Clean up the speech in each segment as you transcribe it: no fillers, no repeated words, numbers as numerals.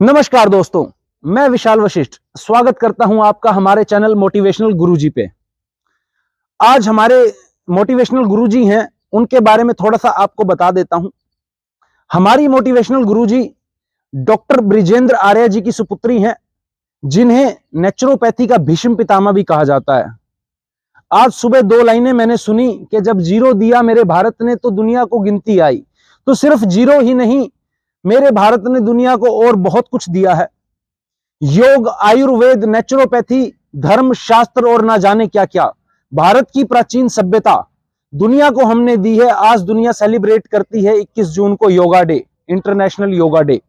नमस्कार दोस्तों, मैं विशाल वशिष्ठ स्वागत करता हूं आपका हमारे चैनल मोटिवेशनल गुरुजी पे। आज हमारे मोटिवेशनल गुरुजी हैं, उनके बारे में थोड़ा सा आपको बता देता हूं। हमारी मोटिवेशनल गुरुजी डॉक्टर ब्रिजेंद्र आर्य जी की सुपुत्री हैं, जिन्हें नेचुरोपैथी का भीष्म पितामह भी कहा जाता है। आज सुबह 2 लाइनें मैंने सुनी कि जब जीरो दिया मेरे भारत ने तो दुनिया को गिनती आई। तो सिर्फ जीरो ही नहीं, मेरे भारत ने दुनिया को और बहुत कुछ दिया है। योग, आयुर्वेद, नेचुरोपैथी, धर्म, शास्त्र और ना जाने क्या क्या। भारत की प्राचीन सभ्यता दुनिया को हमने दी है। आज दुनिया सेलिब्रेट करती है 21 जून को yoga day, international yoga day.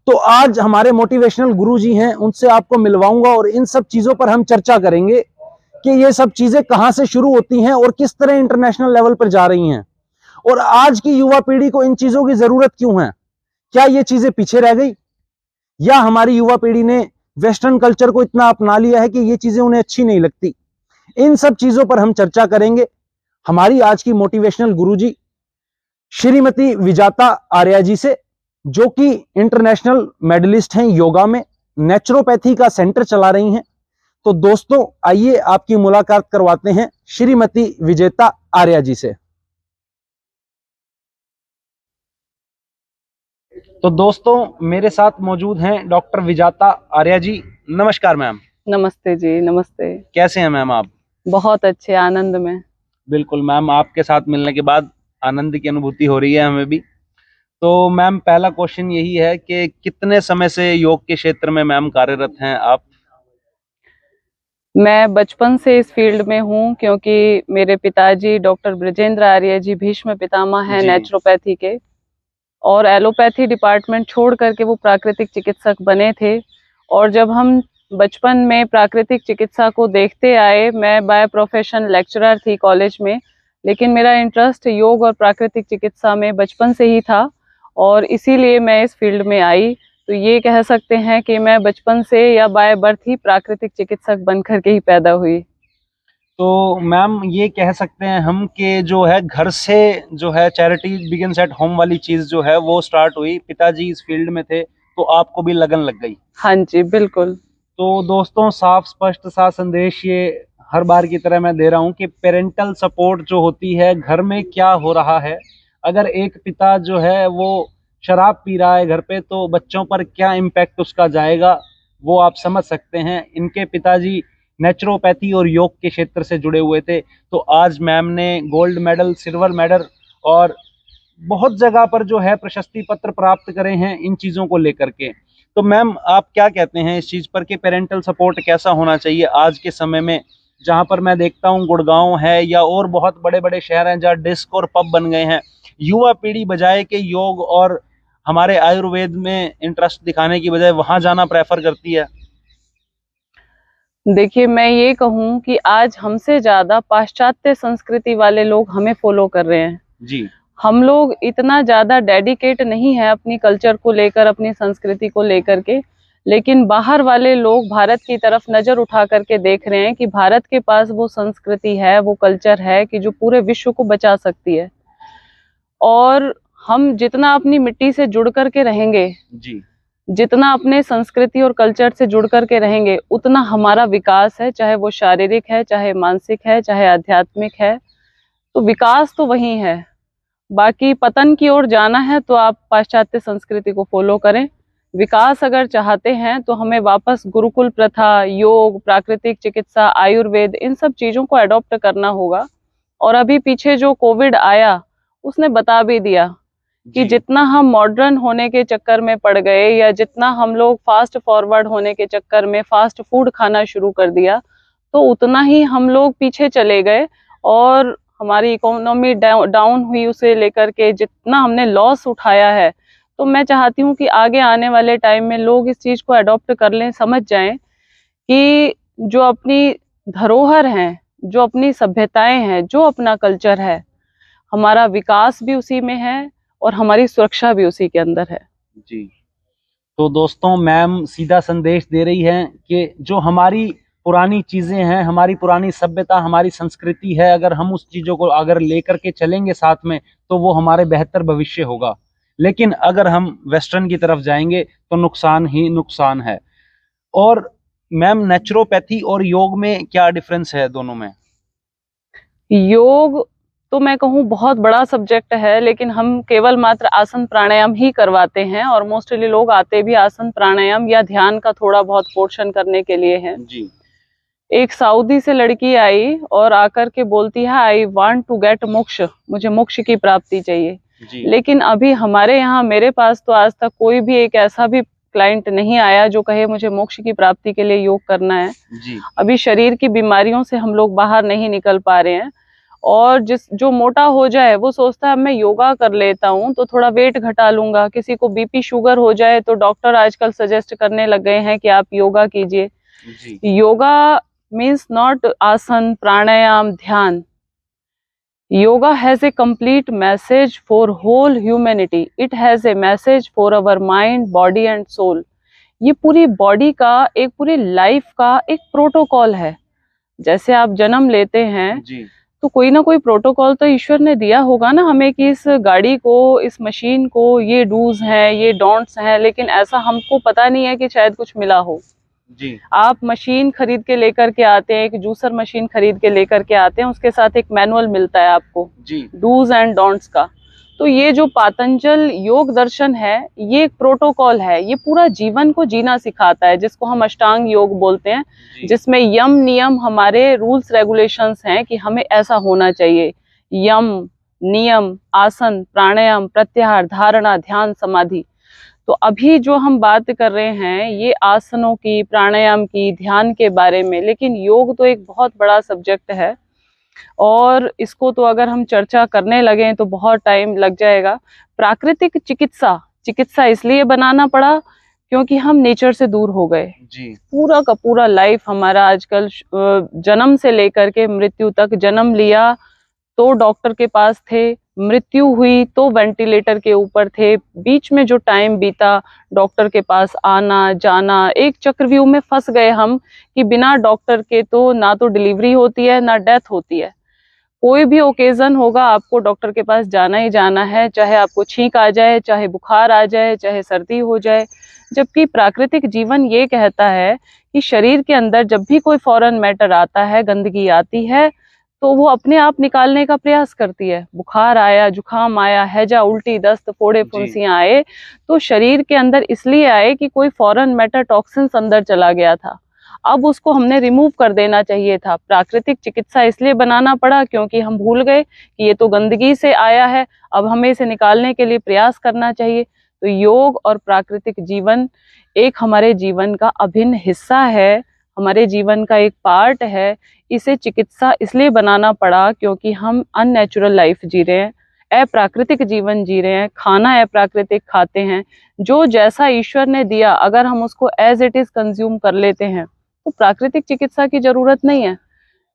तो आज हमारे मोटिवेशनल गुरुजी हैं, उनसे आपको मिलवाऊंगा और इन सब चीजों पर हम चर्चा करेंगे कि ये सब चीजें कहां से शुरू होती हैं और किस तरह इंटरनेशनल लेवल पर जा रही हैं, और आज की युवा पीढ़ी को इन चीजों की जरूरत क्यों है। क्या ये चीजें पीछे रह गई, या हमारी युवा पीढ़ी ने वेस्टर्न कल्चर को इतना अपना लिया है कि ये चीजें उन्हें अच्छी नहीं लगती। इन सब चीजों पर हम चर्चा करेंगे हमारी आज की मोटिवेशनल गुरुजी श्रीमती विजाता आर्या जी से, जो कि इंटरनेशनल मेडलिस्ट हैं योगा में, नेचुरोपैथी का सेंटर चला रही हैं। तो दोस्तों, आइए आपकी मुलाकात करवाते हैं श्रीमती विजेता आर्या जी से। तो दोस्तों, मेरे साथ मौजूद हैं डॉक्टर विजाता आर्या जी। नमस्कार मैम। नमस्ते जी, नमस्ते। कैसे हैं मैम आप? बहुत अच्छे, आनंद में। बिल्कुल मैम, आपके साथ मिलने के बाद आनंद की अनुभूति हो रही है हमें भी। तो मैम, पहला क्वेश्चन यही है कि कितने समय से योग के क्षेत्र में मैम कार्यरत हैं आप? मैं बचपन से इस फील्ड में हूँ, क्योंकि मेरे पिताजी डॉक्टर ब्रिजेंद्र आर्य जी भीष्म पितामह हैं नेचुरोपैथी के, और एलोपैथी डिपार्टमेंट छोड़ करके वो प्राकृतिक चिकित्सक बने थे। और जब हम बचपन में प्राकृतिक चिकित्सा को देखते आए, मैं बाय प्रोफेशन लेक्चरर थी कॉलेज में, लेकिन मेरा इंटरेस्ट योग और प्राकृतिक चिकित्सा में बचपन से ही था, और इसीलिए मैं इस फील्ड में आई। तो ये कह सकते हैं कि मैं बचपन से या बाय बर्थ ही प्राकृतिक चिकित्सक बनकर के ही पैदा हुई। तो मैम, ये कह सकते हैं हम कि जो है घर से जो है चैरिटी बिगिंस एट होम वाली चीज जो है वो स्टार्ट हुई। पिताजी इस फील्ड में थे तो आपको भी लगन लग गई। हाँ जी, बिल्कुल। तो दोस्तों, साफ स्पष्ट सा संदेश ये हर बार की तरह मैं दे रहा हूँ कि पेरेंटल सपोर्ट जो होती है, घर में क्या हो रहा है, अगर एक पिता जो है वो शराब पी रहा है घर पे, तो बच्चों पर क्या इम्पैक्ट उसका जाएगा, वो आप समझ सकते हैं। इनके पिताजी नेचुरोपैथी और योग के क्षेत्र से जुड़े हुए थे। तो आज मैम ने गोल्ड मेडल, सिल्वर मेडल और बहुत जगह पर जो है प्रशस्ति पत्र प्राप्त करे हैं इन चीज़ों को लेकर के। तो मैम, आप क्या कहते हैं इस चीज़ पर कि पेरेंटल सपोर्ट कैसा होना चाहिए आज के समय में, जहाँ पर मैं देखता हूँ गुड़गांव है या और बहुत बड़े बड़े शहर हैं जहाँ डिस्क और पब बन गए हैं, युवा पीढ़ी बजाय के योग और हमारे आयुर्वेद में इंटरेस्ट दिखाने की बजाय वहाँ जाना प्रेफर करती है। देखिए, मैं ये कहूँ कि आज हमसे ज्यादा पाश्चात्य संस्कृति वाले लोग हमें फॉलो कर रहे हैं जी। हम लोग इतना ज्यादा डेडिकेट नहीं है अपनी कल्चर को लेकर, अपनी संस्कृति को लेकर के, लेकिन बाहर वाले लोग भारत की तरफ नजर उठा करके देख रहे हैं कि भारत के पास वो संस्कृति है, वो कल्चर है कि जो पूरे विश्व को बचा सकती है। और हम जितना अपनी मिट्टी से जुड़ करके रहेंगे जी, जितना अपने संस्कृति और कल्चर से जुड़ करके रहेंगे, उतना हमारा विकास है, चाहे वो शारीरिक है, चाहे मानसिक है, चाहे आध्यात्मिक है। तो विकास तो वही है। बाकी पतन की ओर जाना है तो आप पाश्चात्य संस्कृति को फॉलो करें। विकास अगर चाहते हैं तो हमें वापस गुरुकुल प्रथा, योग, प्राकृतिक चिकित्सा, आयुर्वेद, इन सब चीजों को अडॉप्ट करना होगा। और अभी पीछे जो कोविड आया, उसने बता भी दिया कि जितना हम मॉडर्न होने के चक्कर में पड़ गए, या जितना हम लोग फास्ट फॉरवर्ड होने के चक्कर में फास्ट फूड खाना शुरू कर दिया, तो उतना ही हम लोग पीछे चले गए, और हमारी इकोनॉमी डाउन हुई। उसे लेकर के जितना हमने लॉस उठाया है, तो मैं चाहती हूँ कि आगे आने वाले टाइम में लोग इस चीज को अडॉप्ट कर लें, समझ जाएं कि जो अपनी धरोहर हैं, जो अपनी सभ्यताएं हैं, जो अपना कल्चर है, हमारा विकास भी उसी में है और हमारी सुरक्षा भी उसी के अंदर है। जी। तो दोस्तों, मैम सीधा संदेश दे रही है कि जो हमारी पुरानी चीजें हैं, हमारी पुरानी सभ्यता, हमारी संस्कृति है, अगर हम उस चीजों को अगर लेकर के चलेंगे साथ में, तो वो हमारे बेहतर भविष्य होगा। लेकिन अगर हम वेस्टर्न की तरफ जाएंगे तो नुकसान ही नुकसान है। और मैम, नेचुरोपैथी और योग में क्या डिफरेंस है दोनों में? योग तो मैं कहूँ बहुत बड़ा सब्जेक्ट है, लेकिन हम केवल मात्र आसन प्राणायाम ही करवाते हैं और मोस्टली लोग आते भी आसन प्राणायाम या ध्यान का थोड़ा बहुत पोर्शन करने के लिए है। जी। एक सऊदी से लड़की आई और आकर के बोलती है आई वांट टू गेट मोक्ष, मुझे मोक्ष की प्राप्ति चाहिए। जी। लेकिन अभी हमारे यहाँ मेरे पास तो आज तक कोई भी एक ऐसा भी क्लाइंट नहीं आया जो कहे मुझे मोक्ष की प्राप्ति के लिए योग करना है। जी। अभी शरीर की बीमारियों से हम लोग बाहर नहीं निकल पा रहे हैं, और जो मोटा हो जाए वो सोचता है मैं योगा कर लेता हूँ तो थोड़ा वेट घटा लूंगा। किसी को बीपी शुगर हो जाए तो डॉक्टर आजकल सजेस्ट करने लग गए हैं कि आप योगा कीजिए। जी। योगा मीन्स नॉट आसन प्राणायाम ध्यान। Yoga has a complete message for whole humanity. It has a message for our mind, body and soul. ये पूरी बॉडी का, एक पूरी लाइफ का एक प्रोटोकॉल है। जैसे आप जन्म लेते हैं जी। तो कोई ना कोई प्रोटोकॉल तो ईश्वर ने दिया होगा ना हमें, कि इस गाड़ी को, इस मशीन को ये डूज हैं, ये डोंट्स हैं, लेकिन ऐसा हमको पता नहीं है कि शायद कुछ मिला हो। जी। आप मशीन खरीद के लेकर के आते हैं, एक जूसर मशीन खरीद के लेकर के आते हैं, उसके साथ एक मैनुअल मिलता है आपको जी। डूज एंड डोंट्स का। तो ये जो पातंजल योग दर्शन है, ये एक प्रोटोकॉल है, ये पूरा जीवन को जीना सिखाता है, जिसको हम अष्टांग योग बोलते हैं, जिसमें यम नियम हमारे रूल्स रेगुलेशंस हैं कि हमें ऐसा होना चाहिए। यम नियम, आसन प्राणायाम प्रत्याहार धारणा ध्यान समाधि। तो अभी जो हम बात कर रहे हैं ये आसनों की, प्राणायाम की, ध्यान के बारे में, लेकिन योग तो एक बहुत बड़ा सब्जेक्ट है और इसको तो अगर हम चर्चा करने लगे तो बहुत टाइम लग जाएगा। प्राकृतिक चिकित्सा इसलिए बनाना पड़ा क्योंकि हम नेचर से दूर हो गए। जी। पूरा का पूरा लाइफ हमारा आजकल जन्म से लेकर के मृत्यु तक, जन्म लिया तो डॉक्टर के पास थे, मृत्यु हुई तो वेंटिलेटर के ऊपर थे, बीच में जो टाइम बीता डॉक्टर के पास आना जाना, एक चक्रव्यूह में फंस गए हम कि बिना डॉक्टर के तो ना तो डिलीवरी होती है ना डेथ होती है। कोई भी ओकेजन होगा आपको डॉक्टर के पास जाना ही जाना है, चाहे आपको छींक आ जाए, चाहे बुखार आ जाए, चाहे सर्दी हो जाए। जबकि प्राकृतिक जीवन ये कहता है कि शरीर के अंदर जब भी कोई फॉरेन मैटर आता है, गंदगी आती है, तो वो अपने आप निकालने का प्रयास करती है। बुखार आया, जुकाम आया, हैजा, उल्टी, दस्त, फोड़े, फुंसियां आए तो शरीर के अंदर इसलिए आए कि कोई फॉरेन मैटर टॉक्सिन्स अंदर चला गया था, अब उसको हमने रिमूव कर देना चाहिए था। प्राकृतिक चिकित्सा इसलिए बनाना पड़ा क्योंकि हम भूल गए कि ये तो गंदगी से आया है, अब हमें इसे निकालने के लिए प्रयास करना चाहिए। तो योग और प्राकृतिक जीवन एक हमारे जीवन का अभिन्न हिस्सा है, हमारे जीवन का एक पार्ट है। इसे चिकित्सा इसलिए बनाना पड़ा क्योंकि हम अननेचुरल लाइफ जी रहे हैं, अप्राकृतिक जीवन जी रहे हैं, खाना अप्राकृतिक खाते हैं। जो जैसा ईश्वर ने दिया अगर हम उसको एज इट इज कंज्यूम कर लेते हैं तो प्राकृतिक चिकित्सा की जरूरत नहीं है।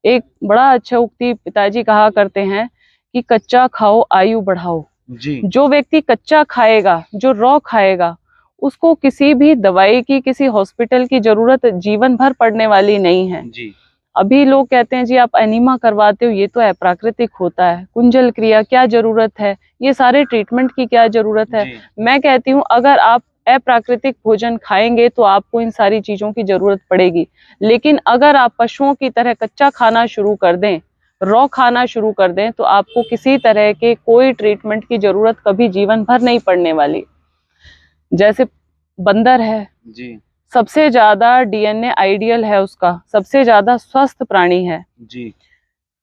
एक बड़ा अच्छा उक्ति पिताजी कहा करते हैं कि कच्चा खाओ आयु बढ़ाओ। जी। जो व्यक्ति कच्चा खाएगा, जो रॉ खाएगा, उसको किसी भी दवाई की, किसी हॉस्पिटल की जरूरत जीवन भर पड़ने वाली नहीं है। जी। अभी लोग कहते हैं जी आप एनीमा करवाते हो, ये तो अप्राकृतिक होता है, कुंजल क्रिया क्या जरूरत है, ये सारे ट्रीटमेंट की क्या जरूरत है। मैं कहती हूँ अगर आप अप्राकृतिक भोजन खाएंगे तो आपको इन सारी चीजों की जरूरत पड़ेगी, लेकिन अगर आप पशुओं की तरह कच्चा खाना शुरू कर दें, रॉ खाना शुरू कर दें, तो आपको किसी तरह के कोई ट्रीटमेंट की जरूरत कभी जीवन भर नहीं पड़ने वाली। जैसे बंदर है जी। सबसे ज्यादा डीएनए आइडियल है उसका, सबसे ज्यादा स्वस्थ प्राणी है जी।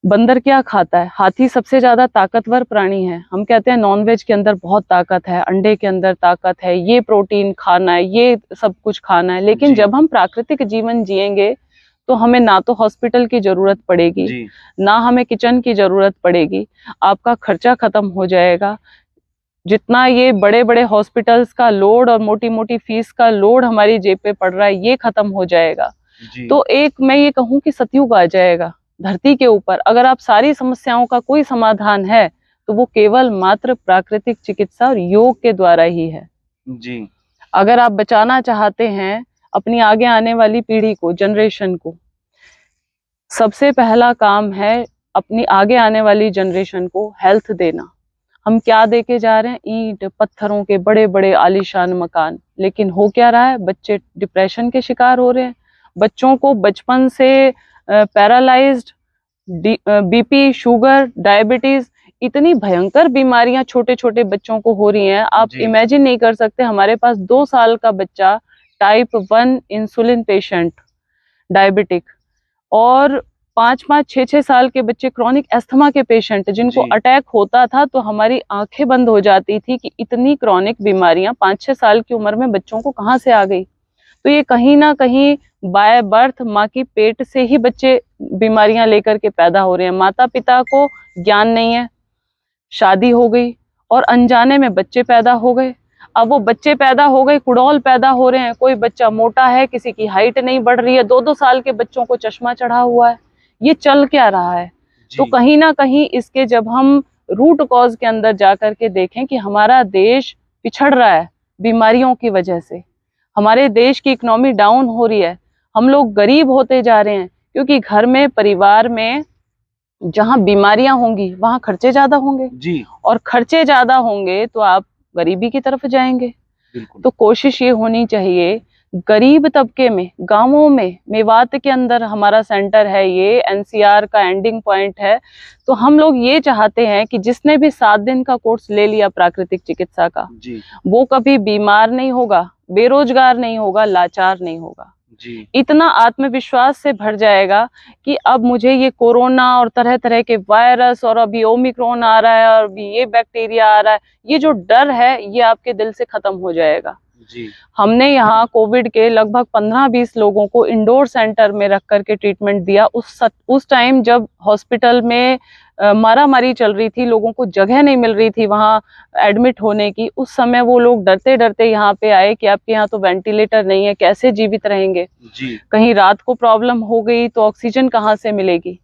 बंदर। क्या खाता है? हाथी सबसे ज्यादा ताकतवर प्राणी है। हम कहते हैं नॉनवेज के अंदर बहुत ताकत है, अंडे के अंदर ताकत है, ये प्रोटीन खाना है, ये सब कुछ खाना है, लेकिन जब हम प्राकृतिक जीवन जिएंगे तो हमें ना तो हॉस्पिटल की जरूरत पड़ेगी, ना हमें किचन की जरूरत पड़ेगी, आपका खर्चा खत्म हो जाएगा। जितना ये बड़े बड़े हॉस्पिटल्स का लोड और मोटी मोटी फीस का लोड हमारी जेब पे पड़ रहा है, ये खत्म हो जाएगा। तो एक मैं ये कहूँ कि सतयुग आ जाएगा धरती के ऊपर। अगर आप सारी समस्याओं का कोई समाधान है तो वो केवल मात्र प्राकृतिक चिकित्सा और योग के द्वारा ही है। जी। अगर आप बचाना चाहते हैं अपनी आगे आने वाली पीढ़ी को, जनरेशन को, सबसे पहला काम है अपनी आगे आने वाली जनरेशन को हेल्थ देना। हम क्या देके जा रहे हैं? ईंट पत्थरों के बड़े बड़े आलीशान मकान। लेकिन हो क्या रहा है? बच्चे डिप्रेशन के शिकार हो रहे हैं। बच्चों को बचपन से पैरालाइज्ड, बीपी, शुगर, डायबिटीज, इतनी भयंकर बीमारियां छोटे छोटे बच्चों को हो रही हैं, आप जी। इमेजिन नहीं कर सकते। हमारे पास 2 साल का बच्चा टाइप 1 इंसुलिन पेशेंट, डायबिटिक, और 5-5, 6-6 साल के बच्चे क्रॉनिक अस्थमा के पेशेंट, जिनको जी। अटैक होता था तो हमारी आंखें बंद हो जाती थी कि इतनी क्रॉनिक बीमारियां 5-6 साल की उम्र में बच्चों को कहाँ से आ गई। तो ये कहीं ना कहीं बाय बर्थ माँ की पेट से ही बच्चे बीमारियां लेकर के पैदा हो रहे हैं। माता पिता को ज्ञान नहीं है, शादी हो गई और अनजाने में बच्चे पैदा हो गए। अब वो बच्चे पैदा हो गए, कुड़ौल पैदा हो रहे हैं। कोई बच्चा मोटा है, किसी की हाइट नहीं बढ़ रही है, 2-2 साल के बच्चों को चश्मा चढ़ा हुआ है। ये चल क्या रहा है? तो कहीं ना कहीं इसके जब हम रूट कॉज के अंदर जाकर के देखें कि हमारा देश पिछड़ रहा है बीमारियों की वजह से, हमारे देश की इकोनॉमी डाउन हो रही है, हम लोग गरीब होते जा रहे हैं, क्योंकि घर में, परिवार में जहाँ बीमारियां होंगी वहां खर्चे ज्यादा होंगे जी। और खर्चे ज्यादा होंगे तो आप गरीबी की तरफ जाएंगे। बिल्कुल। तो कोशिश ये होनी चाहिए गरीब तबके में, गांवों में, मेवात के अंदर हमारा सेंटर है, ये एनसीआर का एंडिंग पॉइंट है। तो हम लोग ये चाहते हैं कि जिसने भी 7 दिन का कोर्स ले लिया प्राकृतिक चिकित्सा का, जी। वो कभी बीमार नहीं होगा, बेरोजगार नहीं होगा, लाचार नहीं होगा। जी। इतना आत्मविश्वास से भर जाएगा कि अब मुझे ये कोरोना और तरह तरह के वायरस, और अभी ओमिक्रॉन आ रहा है, और अभी ये बैक्टीरिया आ रहा है, ये जो डर है ये आपके दिल से खत्म हो जाएगा। जी। हमने यहाँ कोविड के लगभग 15-20 लोगों को इंडोर सेंटर में रख करके ट्रीटमेंट दिया। उस टाइम जब हॉस्पिटल में मारामारी चल रही थी, लोगों को जगह नहीं मिल रही थी वहाँ एडमिट होने की, उस समय वो लोग डरते डरते यहाँ पे आए कि आपके यहाँ तो वेंटिलेटर नहीं है, कैसे जीवित रहेंगे? जी। कहीं रात को प्रॉब्लम हो गई तो ऑक्सीजन कहाँ से मिलेगी?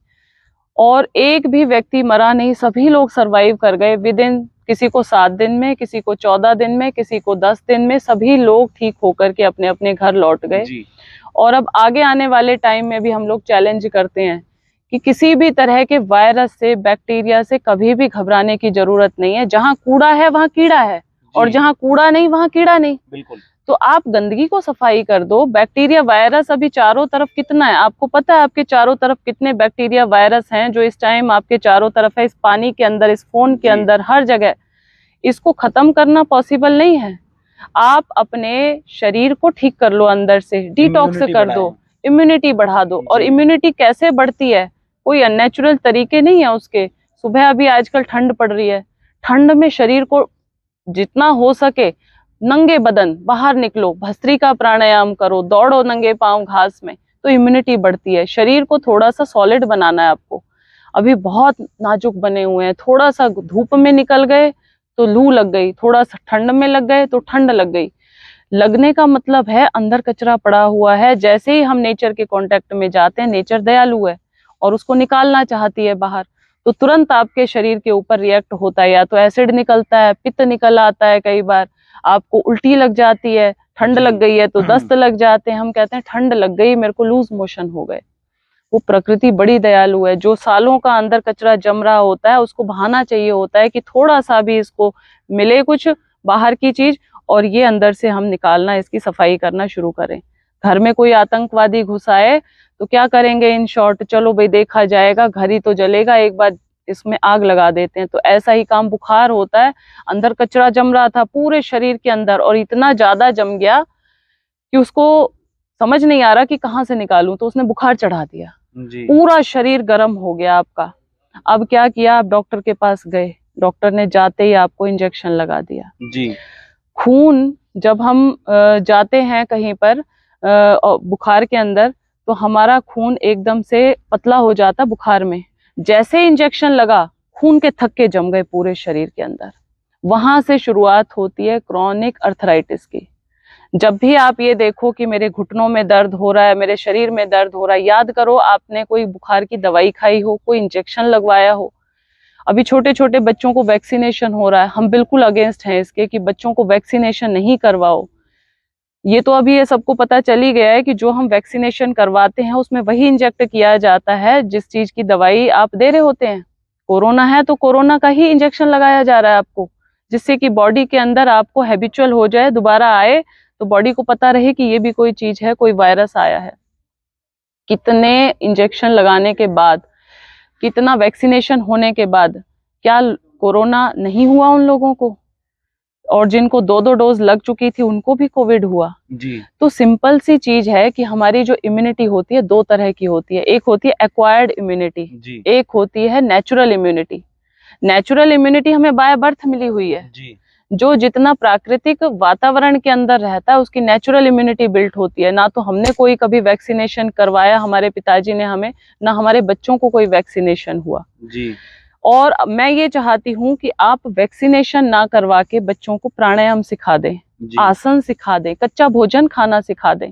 और एक भी व्यक्ति मरा नहीं, सभी लोग सरवाइव कर गए विद इन, किसी को 7 दिन में, किसी को 14 दिन में, किसी को 10 दिन में, सभी लोग ठीक होकर के अपने अपने घर लौट गए। जी। और अब आगे आने वाले टाइम में भी हम लोग चैलेंज करते हैं कि किसी भी तरह के वायरस से, बैक्टीरिया से कभी भी घबराने की जरूरत नहीं है। जहाँ कूड़ा है वहाँ कीड़ा है, और जहाँ कूड़ा नहीं वहाँ कीड़ा नहीं। बिल्कुल। तो आप गंदगी को सफाई कर दो। बैक्टीरिया, वायरस अभी चारों तरफ कितना है आपको पता है? आपके चारों तरफ कितने बैक्टीरिया, वायरस हैं जो इस टाइम आपके चारों तरफ है, इस पानी के अंदर, इस फोन के अंदर, हर जगह। इसको खत्म करना पॉसिबल नहीं है। आप अपने शरीर को ठीक कर लो, अंदर से डिटॉक्स कर दो, इम्यूनिटी बढ़ा दो। और इम्यूनिटी कैसे बढ़ती है? कोई अननेचुरल तरीके नहीं है उसके। सुबह अभी आजकल ठंड पड़ रही है, ठंड में शरीर को जितना हो सके नंगे बदन बाहर निकलो, भस्त्रिका प्राणायाम करो, दौड़ो नंगे पांव घास में, तो इम्यूनिटी बढ़ती है। शरीर को थोड़ा सा सॉलिड बनाना है आपको। अभी बहुत नाजुक बने हुए हैं, थोड़ा सा धूप में निकल गए तो लू लग गई, थोड़ा सा ठंड में लग गए तो ठंड लग गई। लगने का मतलब है अंदर कचरा पड़ा हुआ है। जैसे ही हम नेचर के कांटेक्ट में जाते हैं, नेचर दयालु है और उसको निकालना चाहती है बाहर, तो तुरंत आपके शरीर के ऊपर रिएक्ट होता है। या तो एसिड निकलता है, पित्त निकल आता है, कई बार आपको उल्टी लग जाती है, ठंड लग गई है तो दस्त लग जाते हैं। हम कहते हैं ठंड लग गई, मेरे को लूज मोशन हो गए। वो प्रकृति बड़ी दयालु है। जो सालों का अंदर कचरा जम रहा होता है, उसको बहाना चाहिए होता है कि थोड़ा सा भी इसको मिले कुछ बाहर की चीज, और ये अंदर से हम निकालना, इसकी सफाई करना शुरू करें। घर में कोई आतंकवादी घुस आए तो क्या करेंगे? इन शॉर्ट, चलो भाई देखा जाएगा, घर ही तो जलेगा, एक बार इसमें आग लगा देते हैं। तो ऐसा ही काम बुखार होता है। अंदर कचरा जम रहा था पूरे शरीर के अंदर, और इतना ज्यादा जम गया कि उसको समझ नहीं आ रहा कि कहाँ से निकालूं, तो उसने बुखार चढ़ा दिया। पूरा शरीर गर्म हो गया आपका। अब क्या किया? आप डॉक्टर के पास गए, डॉक्टर ने जाते ही आपको इंजेक्शन लगा दिया। जी। खून, जब हम जाते हैं कहीं पर बुखार के अंदर, तो हमारा खून एकदम से पतला हो जाता बुखार में। जैसे इंजेक्शन लगा, खून के थक्के जम गए पूरे शरीर के अंदर। वहां से शुरुआत होती है क्रॉनिक अर्थराइटिस की। जब भी आप ये देखो कि मेरे घुटनों में दर्द हो रहा है, मेरे शरीर में दर्द हो रहा है, याद करो आपने कोई बुखार की दवाई खाई हो, कोई इंजेक्शन लगवाया हो। अभी छोटे छोटे बच्चों को वैक्सीनेशन हो रहा है, हम बिल्कुल अगेंस्ट हैं इसके कि बच्चों को वैक्सीनेशन नहीं करवाओ। ये तो अभी ये सबको पता चल ही गया है कि जो हम वैक्सीनेशन करवाते हैं उसमें वही इंजेक्ट किया जाता है जिस चीज की दवाई आप दे रहे होते हैं। कोरोना है तो कोरोना का ही इंजेक्शन लगाया जा रहा है आपको, जिससे कि बॉडी के अंदर आपको हैबिचुअल हो जाए, दोबारा आए तो बॉडी को पता रहे कि ये भी कोई चीज है, कोई वायरस आया है। कितने इंजेक्शन लगाने के बाद, कितना वैक्सीनेशन होने के बाद क्या कोरोना नहीं हुआ उन लोगों को? और जिनको 2-2 डोज लग चुकी थी उनको भी कोविड हुआ जी। तो सिंपल सी चीज है कि हमारी जो इम्यूनिटी होती है 2 तरह की होती है। एक होती है एक्वायर्ड इम्यूनिटी, एक होती है नेचुरल इम्यूनिटी। नेचुरल इम्यूनिटी हमें बाय बर्थ मिली हुई है जी। जो जितना प्राकृतिक वातावरण के अंदर रहता है उसकी नेचुरल इम्यूनिटी बिल्ट होती है। ना तो हमने कोई कभी वैक्सीनेशन करवाया, हमारे पिताजी ने हमें, ना हमारे बच्चों को कोई वैक्सीनेशन हुआ जी। और मैं ये चाहती हूँ कि आप वैक्सीनेशन ना करवा के बच्चों को प्राणायाम सिखा दें, आसन सिखा दें, कच्चा भोजन खाना सिखा दें।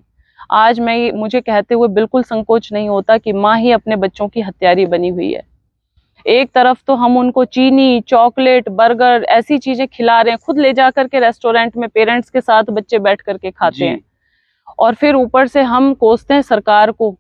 आज मुझे कहते हुए बिल्कुल संकोच नहीं होता कि माँ ही अपने बच्चों की हत्यारी बनी हुई है। एक तरफ तो हम उनको चीनी, चॉकलेट, बर्गर ऐसी चीजें खिला रहे हैं, खुद ले जा करके रेस्टोरेंट में पेरेंट्स के साथ बच्चे बैठ करके खाते हैं, और फिर ऊपर से हम कोसते हैं सरकार को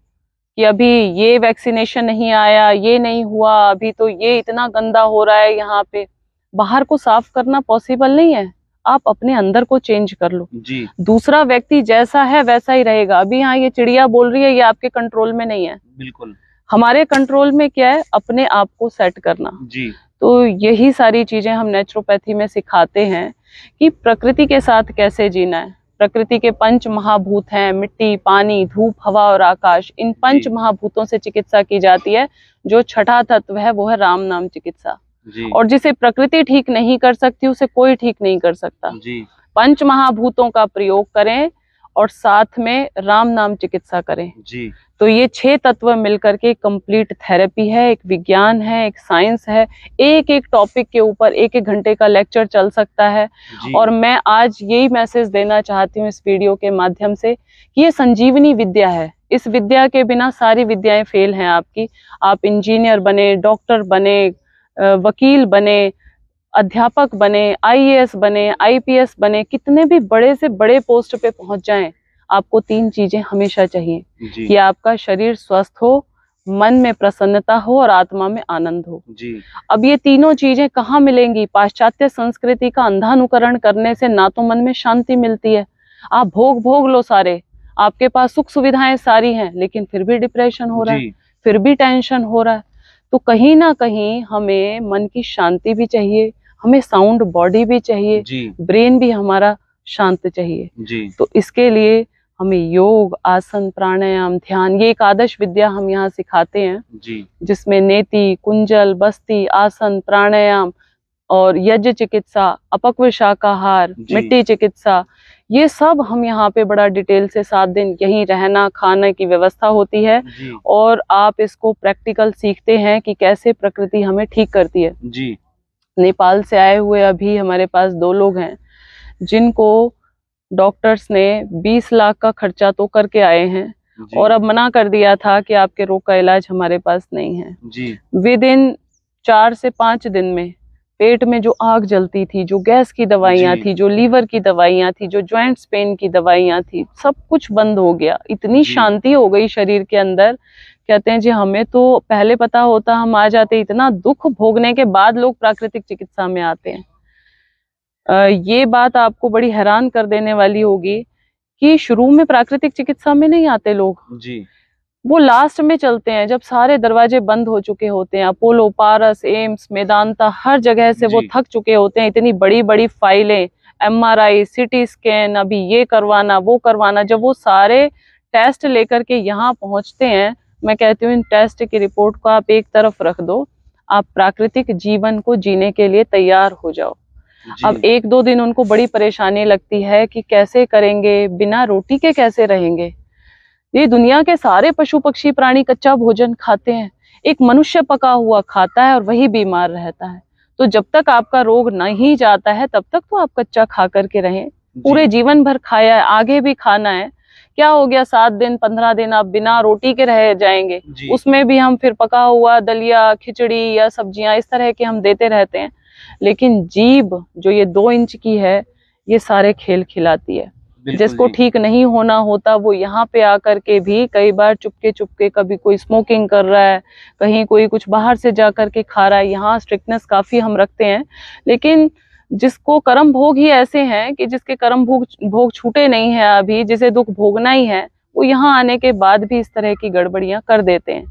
कि अभी ये वैक्सीनेशन नहीं आया, ये नहीं हुआ, अभी तो ये इतना गंदा हो रहा है। यहाँ पे बाहर को साफ करना पॉसिबल नहीं है, आप अपने अंदर को चेंज कर लो जी। दूसरा व्यक्ति जैसा है वैसा ही रहेगा। अभी यहाँ ये चिड़िया बोल रही है, ये आपके कंट्रोल में नहीं है। बिल्कुल। हमारे कंट्रोल में क्या है? अपने आप को सेट करना। जी। तो यही सारी चीजें हम नेचुरोपैथी में सिखाते हैं कि प्रकृति के साथ कैसे जीना है। प्रकृति के 5 महाभूत हैं, मिट्टी, पानी, धूप, हवा और आकाश। इन 5 महाभूतों से चिकित्सा की जाती है। जो छठा तत्व है वो है राम नाम चिकित्सा। और जिसे प्रकृति ठीक नहीं कर सकती उसे कोई ठीक नहीं कर सकता। 5 महाभूतों का प्रयोग करें और साथ में राम नाम चिकित्सा करें जी। तो ये 6 तत्व मिलकर के कंप्लीट थेरेपी है, एक विज्ञान है, एक साइंस है। एक एक टॉपिक के ऊपर 1-1 घंटे का लेक्चर चल सकता है। और मैं आज यही मैसेज देना चाहती हूँ इस वीडियो के माध्यम से कि ये संजीवनी विद्या है। इस विद्या के बिना सारी विद्याएं फेल हैं आपकी। आप इंजीनियर बने, डॉक्टर बने, वकील बने, अध्यापक बने, आईएएस बने, आईपीएस बने, कितने भी बड़े से बड़े पोस्ट पे पहुंच जाएं, आपको 3 चीजें हमेशा चाहिए कि आपका शरीर स्वस्थ हो, मन में प्रसन्नता हो और आत्मा में आनंद हो जी। अब ये तीनों चीजें कहाँ मिलेंगी? पाश्चात्य संस्कृति का अंधानुकरण करने से ना तो मन में शांति मिलती है, आप भोग लो सारे, आपके पास सुख सुविधाएं सारी हैं, लेकिन फिर भी डिप्रेशन हो रहा है, फिर भी टेंशन हो रहा है। तो कहीं ना कहीं हमें मन की शांति भी चाहिए, हमें साउंड बॉडी भी चाहिए, ब्रेन भी हमारा शांत चाहिए जी। तो इसके लिए हमें योग, आसन, प्राणायाम, ध्यान, ये एकादश विद्या हम यहाँ सिखाते हैं जी। जिसमें नेति, कुंजल, बस्ती, आसन, प्राणायाम और यज्ञ चिकित्सा, अपक्व शाकाहार, मिट्टी चिकित्सा, ये सब हम यहाँ पे बड़ा डिटेल से 7 दिन यहीं रहना खाने की व्यवस्था होती है और आप इसको प्रैक्टिकल सीखते हैं कि कैसे प्रकृति हमें ठीक करती है जी। नेपाल से आए हुए अभी हमारे पास 2 लोग हैं जिनको डॉक्टर्स ने 20 लाख का खर्चा तो करके आए हैं और अब मना कर दिया था कि आपके रोग का इलाज हमारे पास नहीं है जी। विद इन 4 से 5 दिन में पेट में जो आग जलती थी, जो गैस की दवाइयाँ थी, जो लीवर की दवाइयाँ थी, जो जॉइंट्स पेन की दवाइयाँ थी, सब कुछ बंद हो गया। इतनी शांति हो गई शरीर के अंदर। कहते हैं जी हमें तो पहले पता होता हम आ जाते। इतना दुख भोगने के बाद लोग प्राकृतिक चिकित्सा में आते हैं। ये बात आपको बड़ी हैरान कर देने वाली होगी कि शुरू में प्राकृतिक चिकित्सा में नहीं आते लोग जी। वो लास्ट में चलते हैं जब सारे दरवाजे बंद हो चुके होते हैं। अपोलो, पारस, एम्स, मेदांता, हर जगह से वो थक चुके होते हैं। इतनी बड़ी बड़ी फाइलें, एमआरआई, सीटी स्कैन, अभी ये करवाना वो करवाना, जब वो सारे टेस्ट लेकर के यहाँ पहुंचते हैं, मैं कहती हूँ इन टेस्ट की रिपोर्ट को आप एक तरफ रख दो, आप प्राकृतिक जीवन को जीने के लिए तैयार हो जाओ। अब 1-2 दिन उनको बड़ी परेशानी लगती है कि कैसे करेंगे, बिना रोटी के कैसे रहेंगे। ये दुनिया के सारे पशु पक्षी प्राणी कच्चा भोजन खाते हैं, एक मनुष्य पका हुआ खाता है और वही बीमार रहता है। तो जब तक आपका रोग नहीं जाता है तब तक तो आप कच्चा खा करके रहें। पूरे जीवन भर खाया है, आगे भी खाना है। क्या हो गया 7 दिन 15 दिन आप बिना रोटी के रह जाएंगे, उसमें भी हम फिर पका हुआ दलिया, खिचड़ी या सब्जियां इस तरह के हम देते रहते हैं। लेकिन जीभ जो ये 2 इंच की है, ये सारे खेल खिलाती है। जिसको ठीक नहीं होना होता वो यहाँ पे आकर के भी कई बार चुपके चुपके, कभी कोई स्मोकिंग कर रहा है, कहीं कोई कुछ बाहर से जा करके खा रहा है। यहाँ स्ट्रिक्टनेस काफी हम रखते हैं, लेकिन जिसको कर्म भोग ही ऐसे हैं कि जिसके कर्म भोग छूटे नहीं है अभी, जिसे दुख भोगना ही है, वो यहाँ आने के बाद भी इस तरह की गड़बड़ियां कर देते हैं।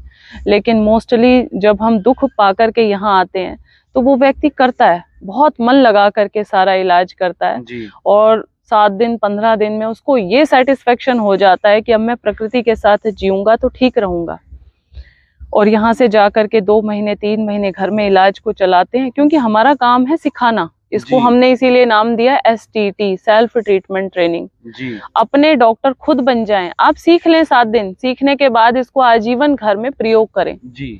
लेकिन मोस्टली जब हम दुख पा करके यहाँ आते हैं तो वो व्यक्ति करता है, बहुत मन लगा करके सारा इलाज करता है जी। और 7 दिन 15 दिन में उसको ये सेटिस्फेक्शन हो जाता है कि अब मैं प्रकृति के साथ जीऊंगा तो ठीक रहूंगा। और यहाँ से जा करके 2 महीने 3 महीने घर में इलाज को चलाते हैं, क्योंकि हमारा काम है सिखाना। इसको जी। हमने इसीलिए नाम दिया STT, सेल्फ ट्रीटमेंट ट्रेनिंग। जी। अपने डॉक्टर खुद बन जाएं। आप सीख लें 7 दिन, सीखने के बाद इसको आजीवन घर में प्रयोग करें। जी।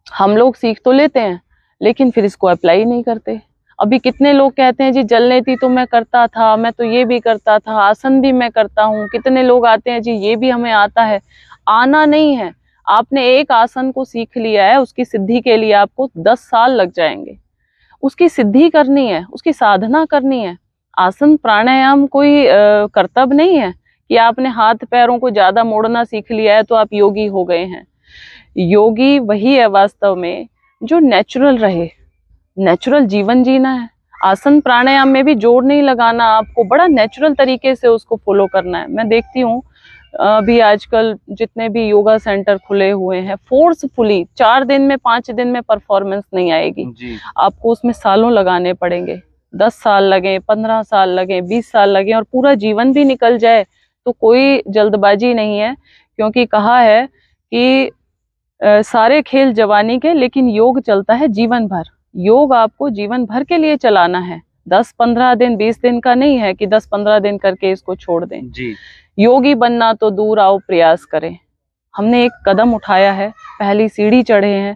हम लोग सीख तो लेते हैं लेकिन फिर इसको अप्लाई नहीं करते। अभी कितने लोग कहते हैं जी जलने थी तो मैं करता था, मैं तो ये भी करता था, आसन भी मैं करता हूँ। कितने लोग आते हैं जी ये भी हमें आता है। आना नहीं है, आपने एक आसन को सीख लिया है, उसकी सिद्धि के लिए आपको 10 साल लग जाएंगे। उसकी सिद्धि करनी है, उसकी साधना करनी है। आसन प्राणायाम कोई कर्तव्य नहीं है कि आपने हाथ पैरों को ज्यादा मोड़ना सीख लिया है तो आप योगी हो गए हैं। योगी वही है वास्तव में जो नेचुरल रहे, नेचुरल जीवन जीना है। आसन प्राणायाम में भी जोर नहीं लगाना, आपको बड़ा नेचुरल तरीके से उसको फॉलो करना है। मैं देखती हूँ अभी आजकल जितने भी योगा सेंटर खुले हुए हैं, फोर्सफुली 4 दिन में 5 दिन में परफॉर्मेंस नहीं आएगी जी। आपको उसमें सालों लगाने पड़ेंगे। 10 साल लगे, 15 साल लगे, 20 साल लगे और पूरा जीवन भी निकल जाए तो कोई जल्दबाजी नहीं है। क्योंकि कहा है कि सारे खेल जवानी के, लेकिन योग चलता है जीवन भर। योग आपको जीवन भर के लिए चलाना है, 10-15 दिन 20 दिन का नहीं है कि 10-15 दिन करके इसको छोड़ दें। जी। योगी बनना तो दूर आओ प्रयास करें। हमने एक कदम उठाया है, पहली सीढ़ी चढ़े हैं।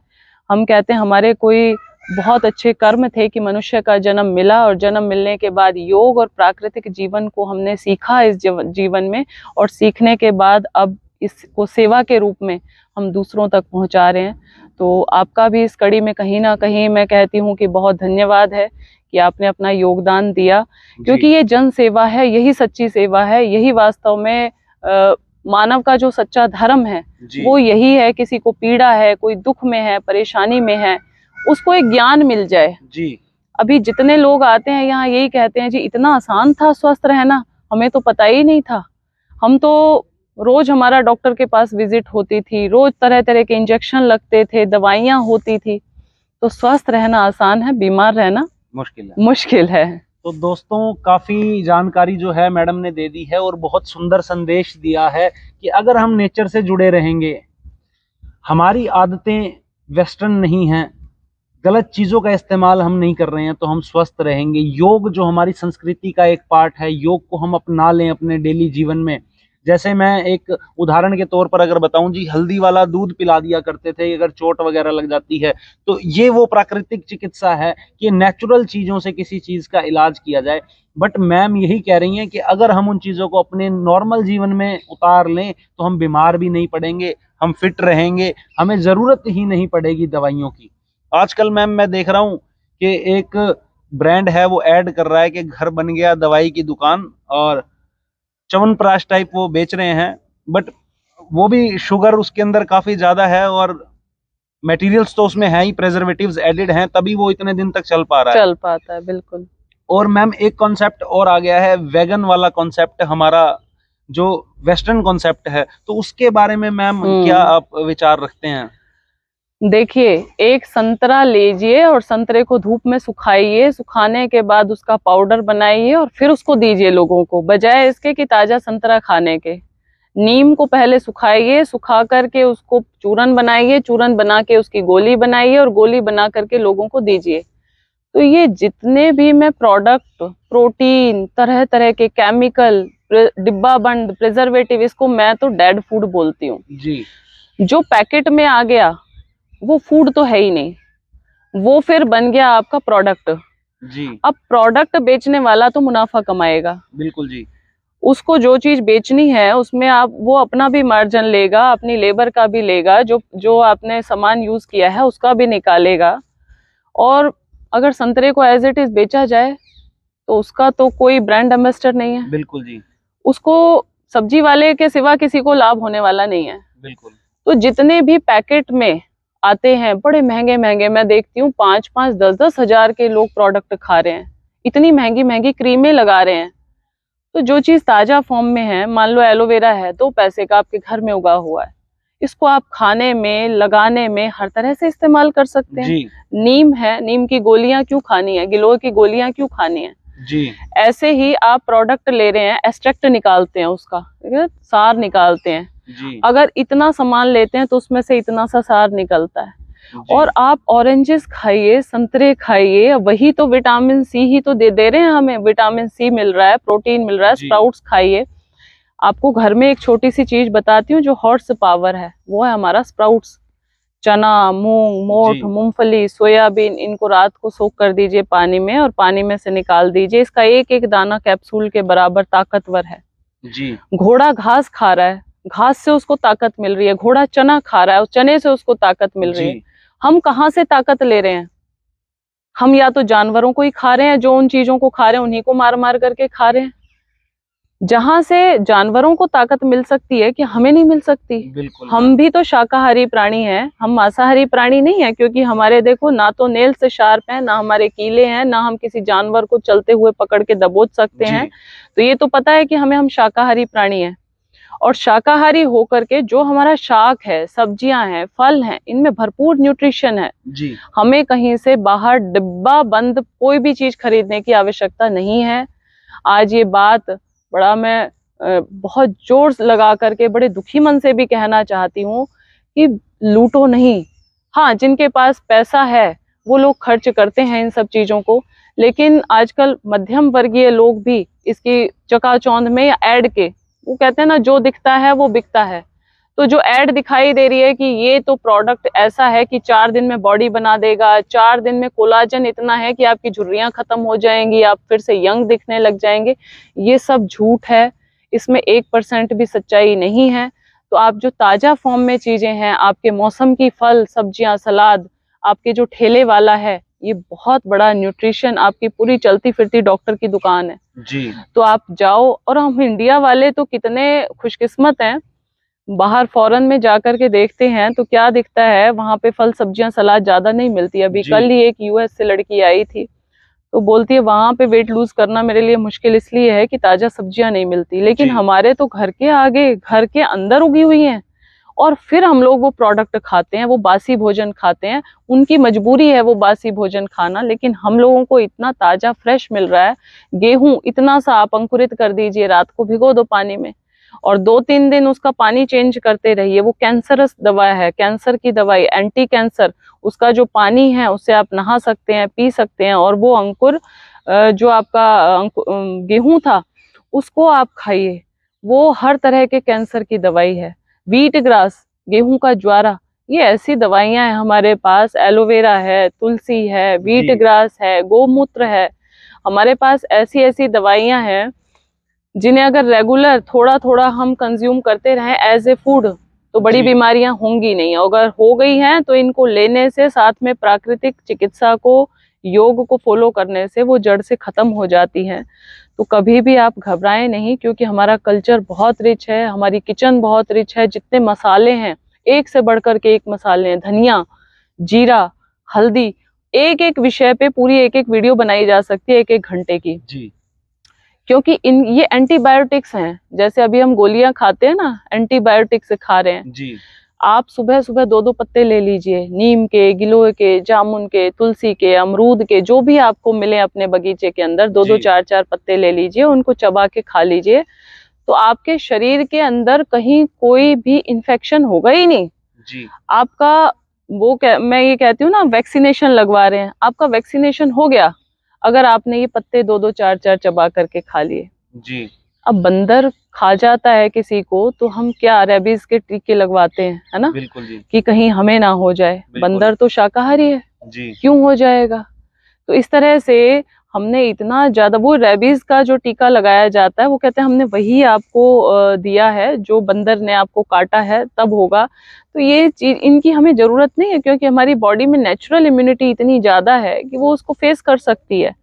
हम कहते हैं हमारे कोई बहुत अच्छे कर्म थे कि मनुष्य का जन्म मिला और जन्म मिलने के बाद योग और प्राकृतिक जीवन को हमने सीखा इस जीवन में, और सीखने के बाद अब इसको सेवा के रूप में हम दूसरों तक पहुंचा रहे हैं। तो आपका भी इस कड़ी में कहीं ना कहीं मैं कहती हूँ कि बहुत धन्यवाद है कि आपने अपना योगदान दिया, क्योंकि ये जन सेवा है, यही सच्ची सेवा है, यही वास्तव में मानव का जो सच्चा धर्म है वो यही है। किसी को पीड़ा है, कोई दुख में है, परेशानी में है, उसको एक ज्ञान मिल जाए। जी। अभी जितने लोग आते हैं यहाँ यही कहते हैं जी इतना आसान था स्वस्थ रहना, हमें तो पता ही नहीं था। हम तो रोज हमारा डॉक्टर के पास विजिट होती थी, रोज तरह तरह के इंजेक्शन लगते थे, दवाइयाँ होती थी। तो स्वस्थ रहना आसान है, बीमार रहना मुश्किल है। तो दोस्तों काफी जानकारी जो है मैडम ने दे दी है और बहुत सुंदर संदेश दिया है कि अगर हम नेचर से जुड़े रहेंगे, हमारी आदतें वेस्टर्न नहीं हैं, गलत चीज़ों का इस्तेमाल हम नहीं कर रहे हैं, तो हम स्वस्थ रहेंगे। योग जो हमारी संस्कृति का एक पार्ट है, योग को हम अपना लें अपने डेली जीवन में। जैसे मैं एक उदाहरण के तौर पर अगर बताऊं जी, हल्दी वाला दूध पिला दिया करते थे अगर चोट वगैरह लग जाती है, तो ये वो प्राकृतिक चिकित्सा है कि नेचुरल चीज़ों से किसी चीज़ का इलाज किया जाए। बट मैम यही कह रही हैं कि अगर हम उन चीज़ों को अपने नॉर्मल जीवन में उतार लें तो हम बीमार भी नहीं पड़ेंगे, हम फिट रहेंगे, हमें ज़रूरत ही नहीं पड़ेगी दवाइयों की। आजकल मैम मैं देख रहा हूँ कि एक ब्रांड है वो ऐड कर रहा है कि घर बन गया दवाई की दुकान, और च्यवनप्राश टाइप वो बेच रहे हैं, बट वो भी शुगर उसके अंदर काफी ज्यादा है और मटेरियल्स तो उसमें है ही, प्रेजर्वेटिव्स एडेड हैं, तभी वो इतने दिन तक चल पा रहा है, चल पाता है। बिल्कुल। और मैम एक कॉन्सेप्ट और आ गया है, वेगन वाला कॉन्सेप्ट, हमारा जो वेस्टर्न कॉन्सेप्ट है, तो उसके बारे में मैम क्या आप विचार रखते हैं? देखिए, एक संतरा लीजिए और संतरे को धूप में सुखाइए, सुखाने के बाद उसका पाउडर बनाइए और फिर उसको दीजिए लोगों को, बजाय इसके कि ताजा संतरा खाने के। नीम को पहले सुखाइए, सुखा करके उसको चूरन बनाइए, चूरन बना के उसकी गोली बनाइए और गोली बना करके लोगों को दीजिए। तो ये जितने भी मैं प्रोडक्ट, प्रोटीन, तरह तरह के केमिकल, डिब्बा बंद प्रिजर्वेटिव, इसको मैं तो डेड फूड बोलती हूँ जी। जो पैकेट में आ गया वो फूड तो है ही नहीं, वो फिर बन गया आपका प्रोडक्ट जी। अब प्रोडक्ट बेचने वाला तो मुनाफा कमाएगा। बिल्कुल जी। उसको जो चीज बेचनी है उसमें आप वो अपना भी मार्जिन लेगा, अपनी लेबर का भी लेगा, जो आपने सामान यूज किया है उसका भी निकालेगा। और अगर संतरे को एज इट इज बेचा जाए तो उसका तो कोई ब्रांड एम्बेसडर नहीं है। बिल्कुल जी। उसको सब्जी वाले के सिवा किसी को लाभ होने वाला नहीं है। बिल्कुल। तो जितने भी पैकेट में आते हैं बड़े महंगे महंगे, मैं देखती हूँ 5-5, 10-10 हजार के लोग प्रोडक्ट खा रहे हैं, इतनी महंगी महंगी क्रीमें लगा रहे हैं। तो जो चीज ताजा फॉर्म में है, मान लो एलोवेरा है 2 पैसे का, आपके घर में उगा हुआ है, इसको आप खाने में, लगाने में हर तरह से इस्तेमाल कर सकते हैं जी। नीम है, नीम की गोलियां क्यों खानी है, गिलोय की गोलियां क्यों खानी है। जी। ऐसे ही आप प्रोडक्ट ले रहे हैं, एक्सट्रैक्ट निकालते हैं उसका, ठीक है, सार निकालते हैं। जी। अगर इतना सामान लेते हैं तो उसमें से इतना सा सार निकलता है। जी। और आप ऑरेंजेस खाइए, संतरे खाइए, वही तो विटामिन सी ही तो दे रहे हैं हमें, विटामिन सी मिल रहा है, प्रोटीन मिल रहा है। स्प्राउट्स खाइए। आपको घर में एक छोटी सी चीज बताती हूँ जो हॉर्स पावर है, वो है हमारा स्प्राउट्स। चना, मूंग, मोठ, मूंगफली, सोयाबीन, इनको रात को सोक कर दीजिए पानी में और पानी में से निकाल दीजिए। इसका एक एक दाना कैप्सूल के बराबर ताकतवर है। जी। घोड़ा घास खा रहा है, घास से उसको ताकत मिल रही है। घोड़ा चना खा रहा है, उस चने से उसको ताकत मिल रही है। हम कहाँ से ताकत ले रहे हैं? हम या तो जानवरों को ही खा रहे हैं, जो उन चीजों को खा रहे हैं उन्हीं को मार मार करके खा रहे हैं। जहां से जानवरों को ताकत मिल सकती है कि हमें नहीं मिल सकती। बिल्कुल। हम भी तो शाकाहारी प्राणी हैं, हम मांसाहारी प्राणी नहीं है, क्योंकि हमारे देखो ना तो नेल से शार्प है, ना हमारे कीले हैं, ना हम किसी जानवर को चलते हुए पकड़ के दबोच सकते हैं। तो ये तो पता है कि हम शाकाहारी प्राणी हैं। और शाकाहारी होकर के जो हमारा शाक है, सब्जियां हैं, फल हैं, इनमें भरपूर न्यूट्रिशन है। जी। हमें कहीं से बाहर डिब्बा बंद कोई भी चीज खरीदने की आवश्यकता नहीं है। आज ये बात बड़ा मैं बहुत जोर लगा करके बड़े दुखी मन से भी कहना चाहती हूँ कि लूटो नहीं। हाँ, जिनके पास पैसा है वो लोग खर्च करते हैं इन सब चीजों को, लेकिन आजकल मध्यम वर्गीय लोग भी इसकी चकाचौंध में या ऐड के, वो कहते हैं ना जो दिखता है वो बिकता है। तो जो ऐड दिखाई दे रही है कि ये तो प्रोडक्ट ऐसा है कि 4 दिन में बॉडी बना देगा, 4 दिन में कोलाजन इतना है कि आपकी झुर्रियां खत्म हो जाएंगी, आप फिर से यंग दिखने लग जाएंगे, ये सब झूठ है। इसमें 1% भी सच्चाई नहीं है। तो आप जो ताजा फॉर्म में चीजें हैं, आपके मौसम की फल, सब्जियां, सलाद, आपके जो ठेले वाला है, ये बहुत बड़ा न्यूट्रिशन, आपकी पूरी चलती फिरती डॉक्टर की दुकान है। जी। तो आप जाओ। और हम इंडिया वाले तो कितने खुशकिस्मत हैं, बाहर फॉरेन में जाकर के देखते हैं तो क्या दिखता है, वहां पे फल, सब्जियां, सलाद ज्यादा नहीं मिलती। अभी कल ही एक यूएस से लड़की आई थी, तो बोलती है वहां पे वेट लूज करना मेरे लिए मुश्किल इसलिए है कि ताजा सब्जियां नहीं मिलती। लेकिन हमारे तो घर के आगे, घर के अंदर उगी हुई हैं, और फिर हम लोग वो प्रोडक्ट खाते हैं, वो बासी भोजन खाते हैं। उनकी मजबूरी है वो बासी भोजन खाना, लेकिन हम लोगों को इतना ताजा फ्रेश मिल रहा है। गेहूं इतना सा आप अंकुरित कर दीजिए, रात को भिगो दो पानी में, और 2-3 दिन उसका पानी चेंज करते रहिए। वो कैंसरस दवा है, कैंसर की दवाई, एंटी कैंसर, उसका जो पानी है उससे आप नहा सकते हैं, पी सकते हैं। और वो अंकुर जो आपका गेहूं था उसको आप खाइए, वो हर तरह के कैंसर की दवाई है। व्हीट ग्रास, गेहूं का ज्वारा, ये ऐसी दवाइयां हैं हमारे पास। एलोवेरा है, तुलसी है, व्हीट ग्रास है, गोमूत्र है, हमारे पास ऐसी ऐसी दवाइयां हैं जिन्हें अगर रेगुलर थोड़ा थोड़ा हम कंज्यूम करते रहें एज ए फूड, तो बड़ी बीमारियां होंगी नहीं। अगर हो गई हैं तो इनको लेने से, साथ में प्राकृतिक चिकित्सा को, योग को फॉलो करने से वो जड़ से खत्म हो जाती हैं। तो कभी भी आप घबराएं नहीं, क्योंकि हमारा कल्चर बहुत रिच है, हमारी किचन बहुत रिच है। जितने मसाले हैं, एक से बढ़कर के एक मसाले हैं, धनिया, जीरा, हल्दी, एक एक विषय पे पूरी एक एक वीडियो बनाई जा सकती है 1-1 घंटे की। क्योंकि ये एंटीबायोटिक्स हैं। जैसे अभी हम गोलियां खाते हैं ना, एंटीबायोटिक्स से खा रहे हैं। आप सुबह सुबह 2-2 पत्ते ले लीजिए, नीम के, गिलोय के, जामुन के, तुलसी के, अमरूद के, जो भी आपको मिले अपने बगीचे के अंदर, 2-2, 4-4 पत्ते ले लीजिए, उनको चबा के खा लीजिए। तो आपके शरीर के अंदर कहीं कोई भी इन्फेक्शन होगा ही नहीं। आपका मैं ये कहती हूँ ना, वैक्सीनेशन लगवा रहे हैं, आपका वैक्सीनेशन हो गया अगर आपने ये पत्ते 2-2, 4-4 चबा करके खा लिए। अब बंदर खा जाता है किसी को, तो हम क्या रेबीज के टीके लगवाते हैं, है ना, बिल्कुल जी। कि कहीं हमें ना हो जाए। बंदर तो शाकाहारी है, क्यों हो जाएगा? तो इस तरह से हमने इतना ज्यादा, वो रेबीज का जो टीका लगाया जाता है, वो कहते हैं हमने वही आपको दिया है जो बंदर ने आपको काटा है तब होगा। तो ये चीज, इनकी हमें जरूरत नहीं है, क्योंकि हमारी बॉडी में नेचुरल इम्यूनिटी इतनी ज्यादा है कि वो उसको फेस कर सकती है।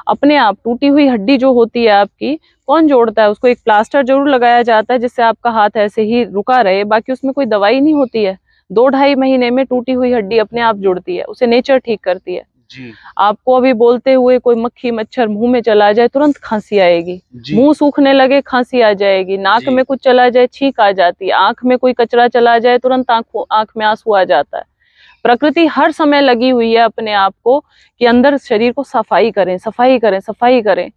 अपने आप टूटी हुई हड्डी जो होती है आपकी, कौन जोड़ता है उसको? एक प्लास्टर जरूर लगाया जाता है जिससे आपका हाथ ऐसे ही रुका रहे, बाकी उसमें कोई दवाई नहीं होती है। 2-2.5 महीने में टूटी हुई हड्डी अपने आप जुड़ती है, उसे नेचर ठीक करती है। जी आपको अभी बोलते हुए कोई मक्खी मच्छर मुंह में चला जाए, तुरंत खांसी आएगी, मुंह सूखने लगे खांसी आ जाएगी, नाक में कुछ चला जाए छींक आ जाती है, आंख में कोई कचरा चला जाए तुरंत आंख में आंसू आ जाता है। प्रकृति हर समय लगी हुई है अपने आप को कि अंदर शरीर को सफाई करें, सफाई करें, सफाई करें।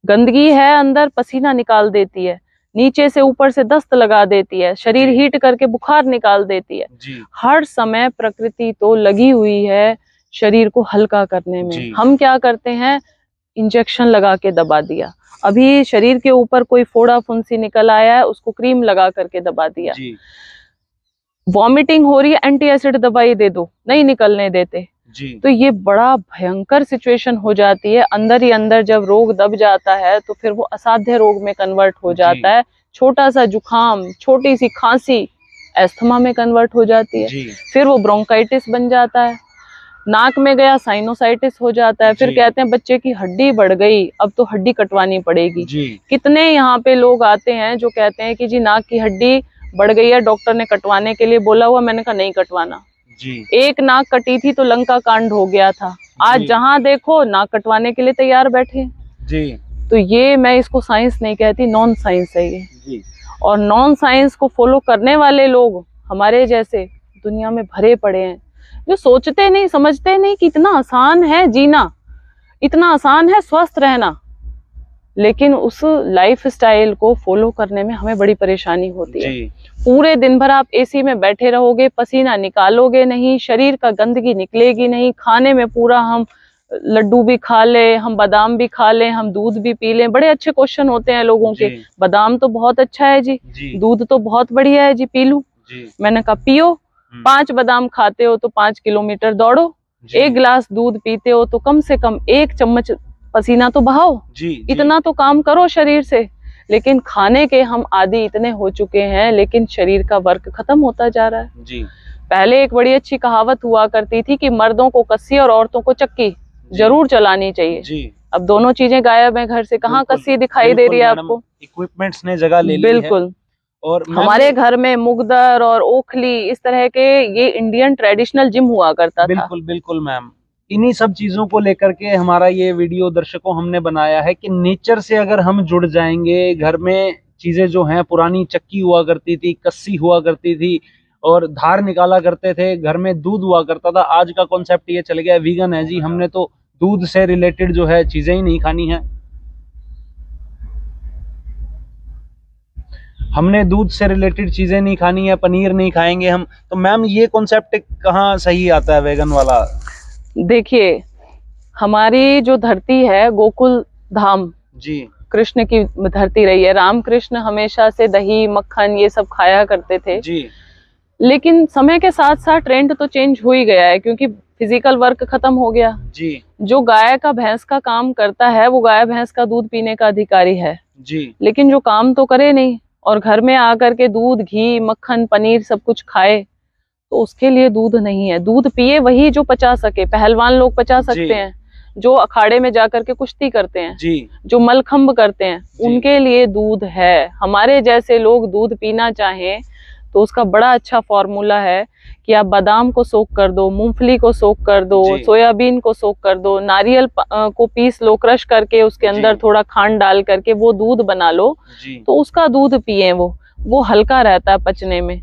गंदगी है अंदर, पसीना निकाल देती है, नीचे से ऊपर से दस्त लगा देती है, शरीर हीट करके बुखार निकाल देती है। हर समय प्रकृति तो लगी हुई है शरीर को हल्का करने में। हम क्या करते हैं? इंजेक्शन लगा के दबा दिया। अभी शरीर के ऊपर कोई फोड़ा फुंसी निकल आया है, उसको क्रीम लगा करके दबा दिया। वॉमिटिंग हो रही है, एंटी एसिड दवाई दे दो, नहीं निकलने देते। तो ये बड़ा भयंकर सिचुएशन हो जाती है। अंदर ही अंदर जब रोग दब जाता है तो फिर वो असाध्य रोग में कन्वर्ट हो जाता है। छोटा सा जुकाम, छोटी सी खांसी अस्थमा में कन्वर्ट हो जाती है, फिर वो ब्रोंकाइटिस बन जाता है, नाक में गया साइनोसाइटिस हो जाता है, फिर कहते हैं बच्चे की हड्डी बढ़ गई, अब तो हड्डी कटवानी पड़ेगी। कितने यहाँ पे लोग आते हैं जो कहते हैं कि जी नाक की हड्डी बढ़ गई है, डॉक्टर ने कटवाने के लिए बोला हुआ, मैंने कहा नहीं कटवाना। एक नाक कटी थी तो लंका कांड हो गया था, आज जहां देखो नाक कटवाने के लिए तैयार बैठे। तो ये मैं इसको साइंस नहीं कहती, नॉन साइंस है ये। और नॉन साइंस को फॉलो करने वाले लोग हमारे जैसे दुनिया में भरे पड़े हैं, जो सोचते नहीं समझते नहीं कि इतना आसान है जीना, इतना आसान है स्वस्थ रहना, लेकिन उस लाइफ स्टाइल को फॉलो करने में हमें बड़ी परेशानी होती है। पूरे दिन भर आप एसी में बैठे रहोगे, पसीना निकालोगे नहीं, शरीर का गंदगी निकलेगी नहीं, खाने में पूरा हम लड्डू भी खा ले, हम बादाम भी खा लें, हम दूध भी पी लें। बड़े अच्छे क्वेश्चन होते हैं लोगों के, बादाम तो बहुत अच्छा है जी, दूध तो बहुत बढ़िया है जी, पी लूं? मैंने कहा पियो, 5 बादाम खाते हो तो 5 किलोमीटर दौड़ो, 1 गिलास दूध पीते हो तो कम से कम 1 चम्मच पसीना तो बहाओ, इतना तो काम करो शरीर से। लेकिन खाने के हम आदी इतने हो चुके हैं, लेकिन शरीर का वर्क खत्म होता जा रहा है। पहले एक बड़ी अच्छी कहावत हुआ करती थी कि मर्दों को कस्सी और औरतों को चक्की जरूर चलानी चाहिए। अब दोनों चीजें गायब है घर से, कहाँ कस्सी दिखाई दे रही है आपको? इक्विपमेंट्स ने जगह ले ली है। बिल्कुल। और हमारे घर में मुगदर और ओखली इस तरह के ये इंडियन ट्रेडिशनल जिम हुआ करता था। बिल्कुल बिल्कुल मैम, इन्हीं सब चीजों को लेकर के हमारा ये वीडियो दर्शकों हमने बनाया है कि नेचर से अगर हम जुड़ जाएंगे, घर में चीजें जो हैं, पुरानी चक्की हुआ करती थी, कस्सी हुआ करती थी और धार निकाला करते थे, घर में दूध हुआ करता था। आज का कॉन्सेप्ट ये चल गया वीगन है जी, हमने तो दूध से रिलेटेड जो है चीजें ही नहीं खानी है, हमने दूध से रिलेटेड चीजें नहीं खानी है, पनीर नहीं खाएंगे हम। तो मैम ये कॉन्सेप्ट कहाँ सही आता है वेगन वाला? देखिए, हमारी जो धरती है गोकुल धाम जी, कृष्ण की धरती रही है। राम कृष्ण हमेशा से दही मक्खन ये सब खाया करते थे जी। लेकिन समय के साथ साथ ट्रेंड तो चेंज हो ही गया है, क्योंकि फिजिकल वर्क खत्म हो गया जी। जो गाय का भैंस का काम करता है वो गाय भैंस का दूध पीने का अधिकारी है जी, लेकिन जो काम तो करे नहीं और घर में आकर के दूध घी मक्खन पनीर सब कुछ खाए, तो उसके लिए दूध नहीं है। दूध पिए वही जो पचा सके। पहलवान लोग पचा सकते हैं, जो अखाड़े में जाकर के कुश्ती करते हैं जी, जो मलखंब करते हैं, उनके लिए दूध है। हमारे जैसे लोग दूध पीना चाहें तो उसका बड़ा अच्छा फॉर्मूला है कि आप बादाम को सोक कर दो, मूंगफली को सोक कर दो, सोयाबीन को सोक कर दो, नारियल को पीस लो, क्रश करके उसके अंदर थोड़ा खांड डाल करके वो दूध बना लो, तो उसका दूध पिए। वो हल्का रहता है पचने में।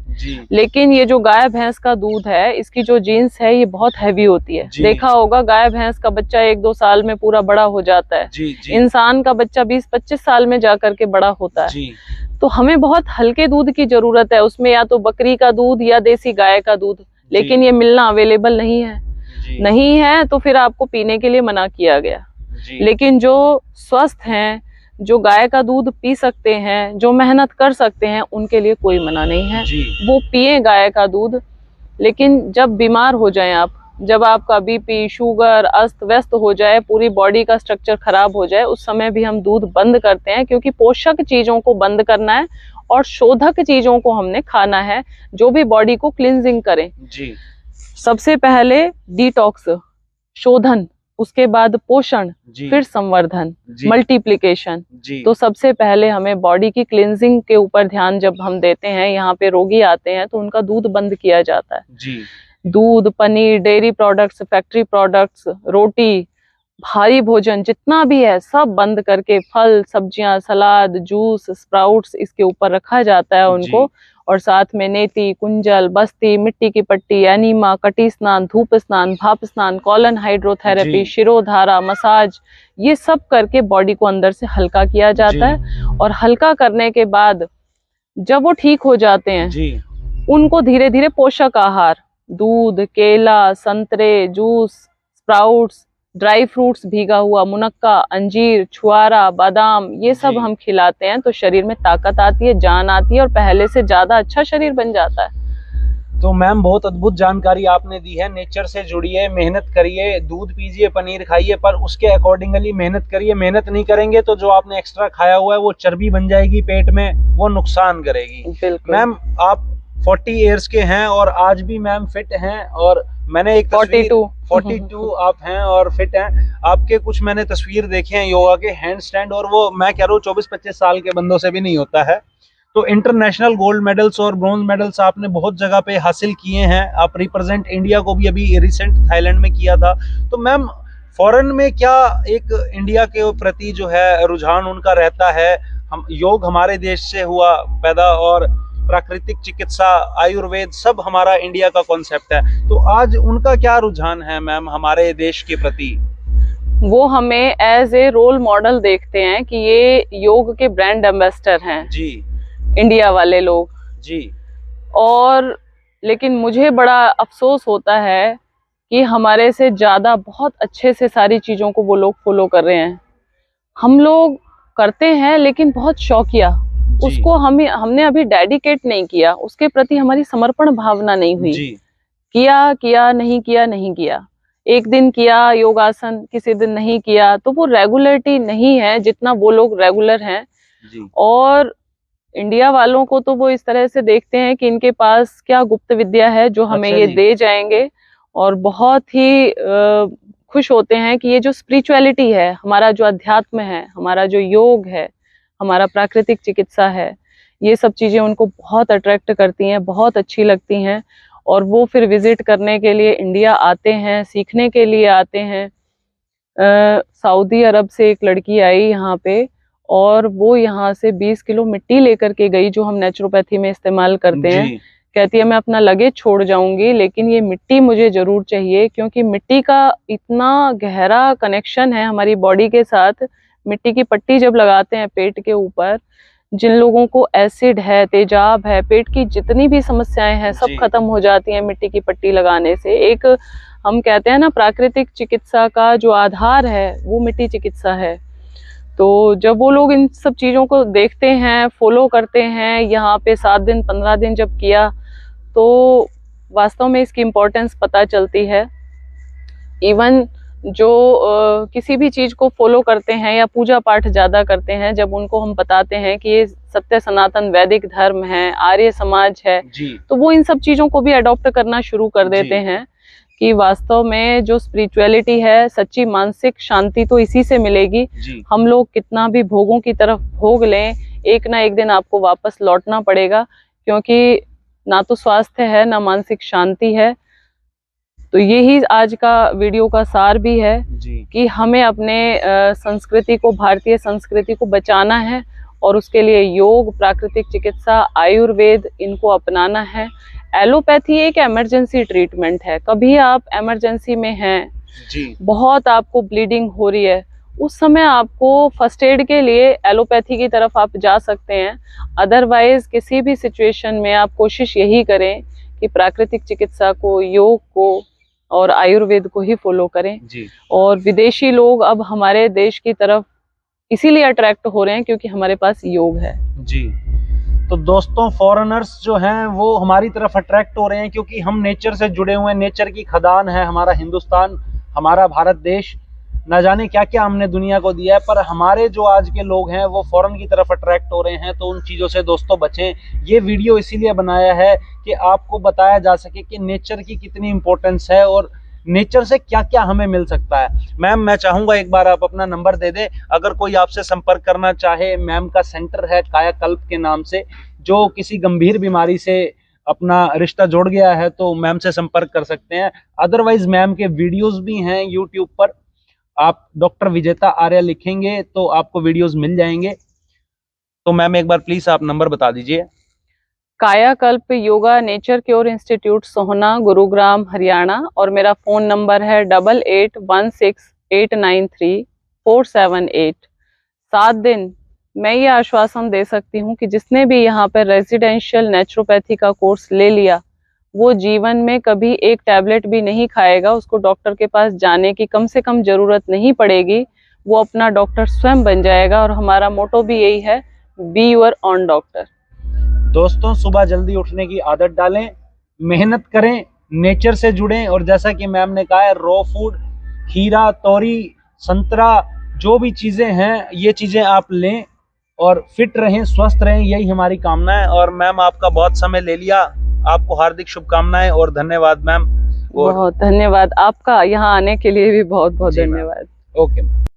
लेकिन ये जो गाय भैंस का दूध है, इसकी जो जीन्स है ये बहुत हैवी होती है। देखा होगा गाय भैंस का बच्चा 1-2 साल में पूरा बड़ा हो जाता है, इंसान का बच्चा 20-25 साल में जाकर के बड़ा होता है। तो हमें बहुत हल्के दूध की जरूरत है, उसमें या तो बकरी का दूध या देसी गाय का दूध, लेकिन ये मिलना अवेलेबल नहीं है। नहीं है तो फिर आपको पीने के लिए मना किया गया। लेकिन जो स्वस्थ हैं, जो गाय का दूध पी सकते हैं, जो मेहनत कर सकते हैं, उनके लिए कोई मना नहीं है, वो पिए गाय का दूध। लेकिन जब बीमार हो जाएं आप, जब आपका बीपी शुगर अस्त व्यस्त हो जाए, पूरी बॉडी का स्ट्रक्चर खराब हो जाए, उस समय भी हम दूध बंद करते हैं, क्योंकि पोषक चीजों को बंद करना है और शोधक चीजों को हमने खाना है, जो भी बॉडी को क्लींजिंग करें जी। सबसे पहले डिटॉक्स, शोधन, उसके बाद पोषण, जी फिर संवर्धन, जी मल्टीप्लिकेशन। जी तो सबसे पहले हमें बॉडी की क्लींजिंग के ऊपर ध्यान जब हम देते हैं, यहाँ पे रोगी आते हैं तो उनका दूध बंद किया जाता है। जी दूध, पनीर, डेयरी प्रोडक्ट्स, फैक्ट्री प्रोडक्ट्स, रोटी, भारी भोजन जितना भी है सब बंद करके फल, सब्जियां, सलाद, जूस, स्प्राउट्स इसके ऊपर रखा जाता है उनको। और साथ में नेती, कुंजल, बस्ती, मिट्टी की पट्टी, एनीमा, कटी स्नान, धूप स्नान, भाप स्नान, कॉलन हाइड्रोथेरेपी, जी। शिरोधारा, मसाज, ये सब करके बॉडी को अंदर से हल्का किया जाता है। और हल्का करने के बाद जब वो ठीक हो जाते हैं जी उनको धीरे धीरे पोषक आहार, दूध, केला, संतरे, जूस, स्प्राउट्स, ड्राई फ्रूट्स, भीगा हुआ मुनक्का, अंजीर, छुआरा, बादाम, ये सब जी। हम खिलाते हैं तो शरीर में ताकत आती है, जान आती है और पहले से ज्यादा अच्छा शरीर बन जाता है। तो मैम बहुत अद्भुत जानकारी आपने दी है। नेचर से जुड़िए, मेहनत करिए, दूध पीजिए, पनीर खाइए, पर उसके अकॉर्डिंगली मेहनत करिए। मेहनत नहीं करेंगे तो जो आपने एक्स्ट्रा खाया हुआ है वो चर्बी बन जाएगी पेट में, वो नुकसान करेगी। बिल्कुल मैम आप 40 इयर्स के हैं और आज भी मैम फिट हैं। और मैंने एक 42 आप हैं और फिट हैं। आपके कुछ मैंने तस्वीर देखे हैं योगा के हैंड स्टैंड, और वो मैं कह रहा हूँ 24-25 साल के बंदों से भी नहीं होता है। तो इंटरनेशनल गोल्ड मेडल्स और ब्रॉन्ज मेडल्स आपने बहुत जगह पे हासिल किए हैं। आप रिप्रेजेंट इंडिया को भी अभी रिसेंट थाईलैंड में किया था। तो मैम फॉरेन में क्या एक इंडिया के प्रति जो है रुझान उनका रहता है? हम योग हमारे देश से हुआ पैदा, और प्राकृतिक चिकित्सा, आयुर्वेद सब हमारा इंडिया का कॉन्सेप्ट है। तो आज उनका क्या रुझान है मैम हमारे देश के प्रति? वो हमें एज ए रोल मॉडल देखते हैं कि ये योग के ब्रांड एम्बेसडर हैं जी इंडिया वाले लोग। जी और लेकिन मुझे बड़ा अफसोस होता है कि हमारे से ज्यादा बहुत अच्छे से सारी चीजों को वो लोग फॉलो कर रहे हैं। हम लोग करते हैं लेकिन बहुत शौकिया, उसको हमने अभी डेडिकेट नहीं किया, उसके प्रति हमारी समर्पण भावना नहीं हुई। जी किया किया नहीं किया नहीं किया, एक दिन किया योगासन, किसी दिन नहीं किया, तो वो रेगुलरिटी नहीं है जितना वो लोग रेगुलर हैं। जी और इंडिया वालों को तो वो इस तरह से देखते हैं कि इनके पास क्या गुप्त विद्या है जो हमें अच्छा ये जी। दे जाएंगे। और बहुत ही खुश होते हैं कि ये जो स्पिरिचुअलिटी है, हमारा जो अध्यात्म है, हमारा जो योग है, हमारा प्राकृतिक चिकित्सा है, ये सब चीजें उनको बहुत अट्रैक्ट करती हैं, बहुत अच्छी लगती हैं। और वो फिर विजिट करने के लिए इंडिया आते हैं, सीखने के लिए आते हैं। सऊदी अरब से एक लड़की आई यहाँ पे, और वो यहाँ से 20 किलो मिट्टी लेकर के गई जो हम नेचुरोपैथी में इस्तेमाल करते हैं। कहती है मैं अपना लगेज छोड़ जाऊंगी लेकिन ये मिट्टी मुझे जरूर चाहिए, क्योंकि मिट्टी का इतना गहरा कनेक्शन है हमारी बॉडी के साथ। मिट्टी की पट्टी जब लगाते हैं पेट के ऊपर, जिन लोगों को एसिड है, तेजाब है, पेट की जितनी भी समस्याएं हैं सब खत्म हो जाती हैं मिट्टी की पट्टी लगाने से। एक हम कहते हैं ना प्राकृतिक चिकित्सा का जो आधार है वो मिट्टी चिकित्सा है। तो जब वो लोग इन सब चीजों को देखते हैं, फॉलो करते हैं, यहाँ पे 7 दिन 15 दिन जब किया तो वास्तव में इसकी इम्पोर्टेंस पता चलती है। इवन जो किसी भी चीज को फॉलो करते हैं या पूजा पाठ ज्यादा करते हैं, जब उनको हम बताते हैं कि ये सत्य सनातन वैदिक धर्म है, आर्य समाज है, तो वो इन सब चीजों को भी अडॉप्ट करना शुरू कर देते हैं कि वास्तव में जो स्पिरिचुअलिटी है, सच्ची मानसिक शांति तो इसी से मिलेगी। हम लोग कितना भी भोगों की तरफ भोग लें, एक ना एक दिन आपको वापस लौटना पड़ेगा, क्योंकि ना तो स्वास्थ्य है ना मानसिक शांति है। तो यही आज का वीडियो का सार भी है कि हमें अपने संस्कृति को, भारतीय संस्कृति को बचाना है, और उसके लिए योग, प्राकृतिक चिकित्सा, आयुर्वेद इनको अपनाना है। एलोपैथी एक इमरजेंसी ट्रीटमेंट है। कभी आप इमरजेंसी में हैं, बहुत आपको ब्लीडिंग हो रही है, उस समय आपको फर्स्ट एड के लिए एलोपैथी की तरफ आप जा सकते हैं। अदरवाइज किसी भी सिचुएशन में आप कोशिश यही करें कि प्राकृतिक चिकित्सा को, योग को और आयुर्वेद को ही फॉलो करें। और विदेशी लोग अब हमारे देश की तरफ इसीलिए अट्रैक्ट हो रहे हैं क्योंकि हमारे पास योग है। तो दोस्तों, फॉरेनर्स जो हैं वो हमारी तरफ अट्रैक्ट हो रहे हैं क्योंकि हम नेचर से जुड़े हुए हैं। नेचर की खदान है हमारा हिंदुस्तान, हमारा भारत देश। न जाने क्या क्या हमने दुनिया को दिया है, पर हमारे जो आज के लोग हैं वो फॉरेन की तरफ अट्रैक्ट हो रहे हैं। तो उन चीज़ों से दोस्तों बचें। ये वीडियो इसीलिए बनाया है कि आपको बताया जा सके कि नेचर की कितनी इम्पोर्टेंस है, और नेचर से क्या क्या हमें मिल सकता है। मैम मैं चाहूंगा एक बार आप अपना नंबर दे दें, अगर कोई आपसे संपर्क करना चाहे। मैम का सेंटर है कायाकल्प के नाम से, जो किसी गंभीर बीमारी से अपना रिश्ता जोड़ गया है तो मैम से संपर्क कर सकते हैं। अदरवाइज मैम के वीडियोस भी हैं यूट्यूब पर, आप डॉक्टर विजेता आर्या लिखेंगे तो आपको वीडियोस मिल जाएंगे। तो मैम एक बार प्लीज आप नंबर बता दीजिए। कायाकल्प योगा नेचर क्योर इंस्टीट्यूट सोहना, गुरुग्राम, हरियाणा, और मेरा फ़ोन नंबर है 8816893478। 7 दिन मैं ये आश्वासन दे सकती हूँ कि जिसने भी यहाँ पर रेजिडेंशियल नेचुरोपैथी का कोर्स ले लिया, वो जीवन में कभी एक टैबलेट भी नहीं खाएगा, उसको डॉक्टर के पास जाने की कम से कम ज़रूरत नहीं पड़ेगी, वो अपना डॉक्टर स्वयं बन जाएगा। और हमारा मोटो भी यही है, बी योर ऑन डॉक्टर। दोस्तों सुबह जल्दी उठने की आदत डालें, मेहनत करें, नेचर से जुड़ें, और जैसा कि मैम ने कहा है रॉ फूड, खीरा, तोरी, संतरा, जो भी चीज़ें हैं ये चीज़ें आप लें और फिट रहें, स्वस्थ रहें, यही हमारी कामना है। और मैम आपका बहुत समय ले लिया, आपको हार्दिक शुभकामनाएं और धन्यवाद मैम। बहुत धन्यवाद आपका, यहाँ आने के लिए भी बहुत बहुत जी मैम। धन्यवाद। ओके।